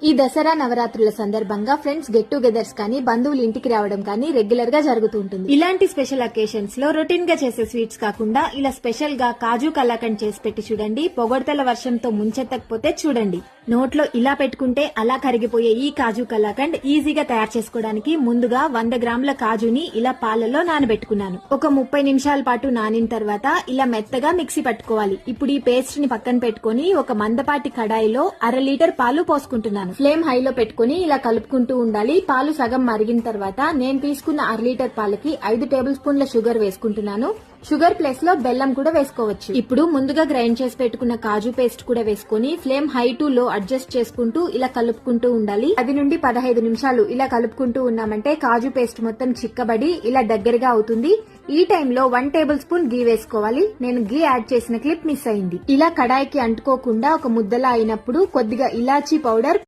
ఈ దసరా నవరాత్రుల సందర్భంగా ఫ్రెండ్స్ గెట్ టుగెదర్స్ కానీ బంధువులు ఇంటికి రావడం కానీ రెగ్యులర్ గా జరుగుతూ ఉంటుంది. ఇలాంటి స్పెషల్ అకేషన్స్ లో రొటీన్ గా చేసే స్వీట్స్ కాకుండా ఇలా స్పెషల్ గా కాజు కలాకండ్ చేసి పెట్టి చూడండి. పొగడ్తల వర్షంతో ముంచెత్తకపోతే చూడండి, నోట్లో ఇలా పెట్టుకుంటే అలా కరిగిపోయే ఈ కాజు కలాకండ్ ఈజీగా తయారు చేసుకోవడానికి ముందుగా 100 గ్రాముల కాజుని ఇలా పాలలో నానబెట్టుకున్నాను. ఒక 30 నిమిషాల పాటు నానిన తర్వాత ఇలా మెత్తగా మిక్సీ పట్టుకోవాలి. ఇప్పుడు ఈ పేస్ట్ ని పక్కన పెట్టుకుని ఒక మందపాటి కడాయిలో 1/2 లీటర్ పాలు పోసుకుంటున్నాను. ఫ్లేమ్ హైలో పెట్టుకుని ఇలా కలుపుకుంటూ ఉండాలి. పాలు సగం మరిగిన తర్వాత నేను తీసుకున్న 1/2 లీటర్ పాలకి 5 టేబుల్ స్పూన్ల షుగర్ వేసుకుంటున్నాను. షుగర్ ప్లేస్ లో బెల్లం కూడా వేసుకోవచ్చు. ఇప్పుడు ముందుగా గ్రైండ్ చేసి పెట్టుకున్న కాజు పేస్ట్ కూడా వేసుకుని ఫ్లేమ్ హై టు లో అడ్జస్ట్ చేసుకుంటూ ఇలా కలుపుకుంటూ ఉండాలి. 10 నుండి 15 నిమిషాలు ఇలా కలుపుకుంటూ ఉన్నామంటే కాజు పేస్ట్ మొత్తం చిక్కబడి ఇలా దగ్గరగా అవుతుంది. ఈ టైంలో 1 టేబుల్ స్పూన్ గీ వేసుకోవాలి. నేను గీ యాడ్ చేసిన క్లిప్ మిస్ అయింది. ఇలా కడాయికి అంటుకోకుండా ఒక ముద్దలా అయినప్పుడు కొద్దిగా ఇలాచీ పౌడర్,